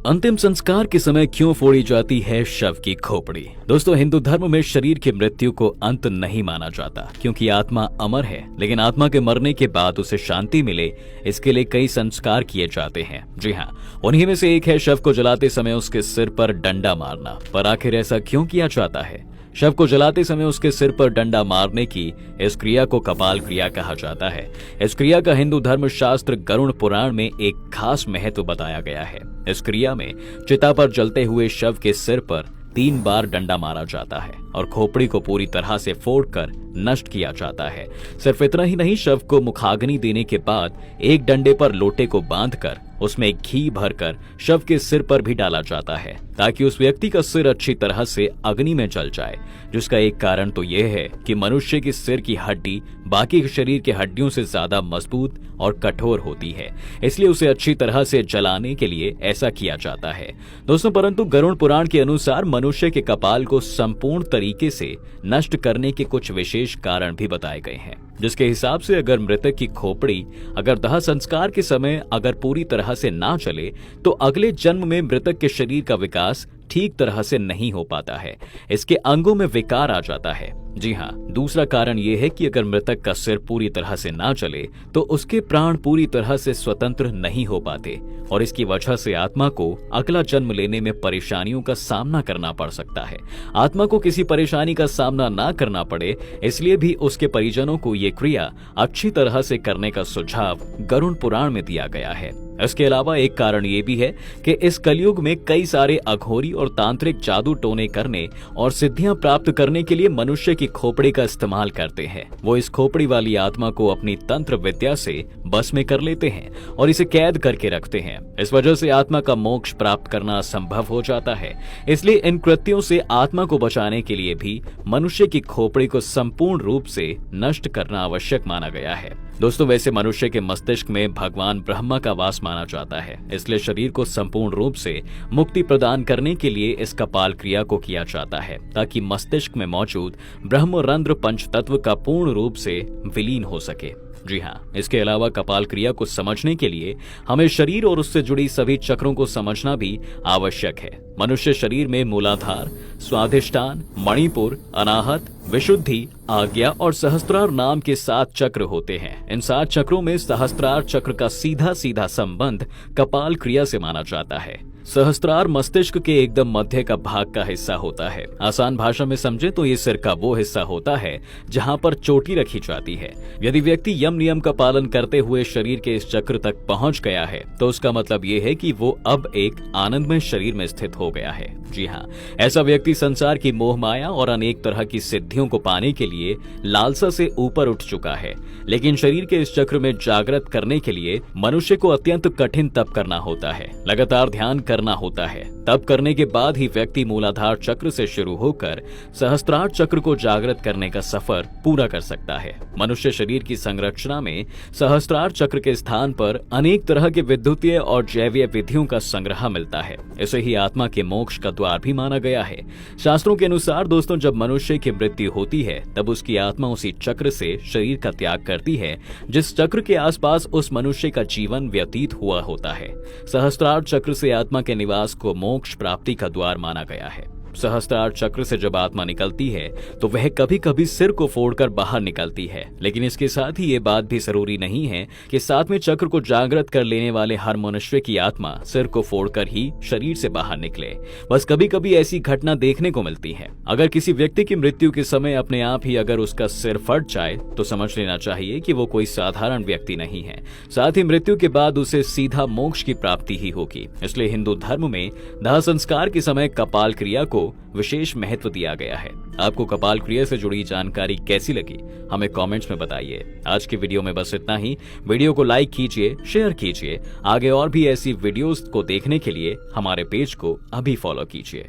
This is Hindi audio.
अंतिम संस्कार के समय क्यों फोड़ी जाती है शव की खोपड़ी। दोस्तों, हिंदू धर्म में शरीर की मृत्यु को अंत नहीं माना जाता, क्योंकि आत्मा अमर है। लेकिन आत्मा के मरने के बाद उसे शांति मिले, इसके लिए कई संस्कार किए जाते हैं। जी हाँ, उन्हीं में से एक है शव को जलाते समय उसके सिर पर डंडा मारना। पर आखिर ऐसा क्यों किया जाता है? शव को जलाते समय उसके सिर पर डंडा मारने की इस क्रिया को कपाल क्रिया कहा जाता है। इस क्रिया का हिंदू धर्म शास्त्र गरुड़ पुराण में एक खास महत्व बताया गया है। इस क्रिया में चिता पर जलते हुए शव के सिर पर 3 बार डंडा मारा जाता है और खोपड़ी को पूरी तरह से फोड़कर नष्ट किया जाता है। सिर्फ इतना ही नहीं, शव को मुखाग्नि देने के बाद एक डंडे पर लोटे को बांधकर उसमें घी भरकर शव के सिर पर भी डाला जाता है, ताकि उस व्यक्ति का सिर अच्छी तरह से अग्नि में जल जाए। जिसका एक कारण तो यह है कि मनुष्य की सिर की हड्डी बाकी शरीर के हड्डियों से ज्यादा मजबूत और कठोर होती है, इसलिए उसे अच्छी तरह से जलाने के लिए ऐसा किया जाता है। दोस्तों, परंतु गरुड़ पुराण के अनुसार मनुष्य के कपाल को संपूर्ण तरीके से नष्ट करने के कुछ विशेष कारण भी बताए गए हैं, जिसके हिसाब से अगर मृतक की खोपड़ी अगर दाह संस्कार के समय अगर पूरी तरह से ना चले तो अगले जन्म में मृतक के शरीर का विकास ठीक तरह से नहीं हो पाता है। इसके अंगों में विकार आ जाता है। जी हाँ, दूसरा कारण यह है कि अगर मृतक का सिर पूरी तरह से ना चले तो उसके प्राण पूरी तरह से स्वतंत्र नहीं हो पाते और इसकी वजह से आत्मा को अगला जन्म लेने में परेशानियों का सामना करना पड़ सकता है। आत्मा को किसी परेशानी का सामना ना करना पड़े, इसलिए भी उसके परिजनों को ये क्रिया अच्छी तरह से करने का सुझाव गरुड़ पुराण में दिया गया है। इसके अलावा एक कारण ये भी है कि इस कलयुग में कई सारे अघोरी और तांत्रिक जादू टोने करने और सिद्धियां प्राप्त करने के लिए मनुष्य की खोपड़ी का इस्तेमाल करते हैं। वो इस खोपड़ी वाली आत्मा को अपनी तंत्र विद्या से बस में कर लेते हैं और इसे कैद करके रखते हैं। इस वजह से आत्मा का मोक्ष प्राप्त करना असंभव हो जाता है। इसलिए इन कृत्यों से आत्मा को बचाने के लिए भी मनुष्य की खोपड़ी को संपूर्ण रूप से नष्ट करना आवश्यक माना गया है। दोस्तों, वैसे मनुष्य के मस्तिष्क में भगवान ब्रह्मा का वास माना जाता है, इसलिए शरीर को संपूर्ण रूप से मुक्ति प्रदान करने के लिए इस कपाल क्रिया को किया जाता है, ताकि मस्तिष्क में मौजूद ब्रह्मरंध्र पंचतत्व का पूर्ण रूप से विलीन हो सके। जी हाँ, इसके अलावा कपाल क्रिया को समझने के लिए हमें शरीर और उससे जुड़ी सभी चक्रों को समझना भी आवश्यक है। मनुष्य शरीर में मूलाधार, स्वाधिष्ठान, मणिपुर, अनाहत, विशुद्धि, आज्ञा और सहस्त्रार नाम के 7 चक्र होते हैं। इन 7 चक्रों में सहस्त्रार चक्र का सीधा सीधा संबंध कपाल क्रिया से माना जाता है। सहस्त्रार मस्तिष्क के एकदम मध्य का भाग का हिस्सा होता है। आसान भाषा में समझे तो ये सिर का वो हिस्सा होता है जहाँ पर चोटी रखी जाती है। यदि व्यक्ति यम नियम का पालन करते हुए शरीर के इस चक्र तक पहुँच गया है तो उसका मतलब ये है कि वो अब एक आनंदमय शरीर में स्थित हो गया है। जी हाँ, ऐसा व्यक्ति संसार की मोह माया और अनेक तरह की सिद्धियों को पाने के लिए लालसा से ऊपर उठ चुका है। लेकिन शरीर के इस चक्र में जागृत करने के लिए मनुष्य को अत्यंत कठिन तप करना होता है, लगातार ध्यान करना होता है। तप करने के बाद ही व्यक्ति मूलाधार चक्र से शुरू होकर सहस्त्रार चक्र को जागृत करने का सफर पूरा कर सकता है। मनुष्य शरीर की संरचना में सहस्त्रार चक्र के स्थान पर अनेक तरह के विद्युतीय और जैवीय विधियों का संग्रह मिलता है। इसे ही आत्मा के मोक्ष का द्वार भी माना गया है। शास्त्रों के अनुसार दोस्तों, जब मनुष्य की मृत्यु होती है तब उसकी आत्मा उसी चक्र से शरीर का त्याग करती है जिस चक्र के आसपास उस मनुष्य का जीवन व्यतीत हुआ होता है। सहस्त्रार चक्र से आत्मा के निवास को मोक्ष प्राप्ति का द्वार माना गया है। सहस्त्रार चक्र से जब आत्मा निकलती है तो वह कभी कभी सिर को फोड़कर बाहर निकलती है, लेकिन इसके साथ ही ये बात भी जरूरी नहीं है कि सातवें चक्र को जागृत कर लेने वाले हर मनुष्य की आत्मा सिर को फोड़कर ही शरीर से बाहर निकले। बस कभी कभी ऐसी घटना देखने को मिलती है। अगर किसी व्यक्ति की मृत्यु के समय अपने आप ही अगर उसका सिर फट जाए तो समझ लेना चाहिए कि वो कोई साधारण व्यक्ति नहीं है। साथ ही मृत्यु के बाद उसे सीधा मोक्ष की प्राप्ति ही होगी। इसलिए हिंदू धर्म में दाह संस्कार के समय कपाल क्रिया को विशेष महत्व दिया गया है। आपको कपाल क्रिया से जुड़ी जानकारी कैसी लगी हमें कमेंट्स में बताइए। आज की वीडियो में बस इतना ही। वीडियो को लाइक कीजिए, शेयर कीजिए। आगे और भी ऐसी वीडियोस को देखने के लिए हमारे पेज को अभी फॉलो कीजिए।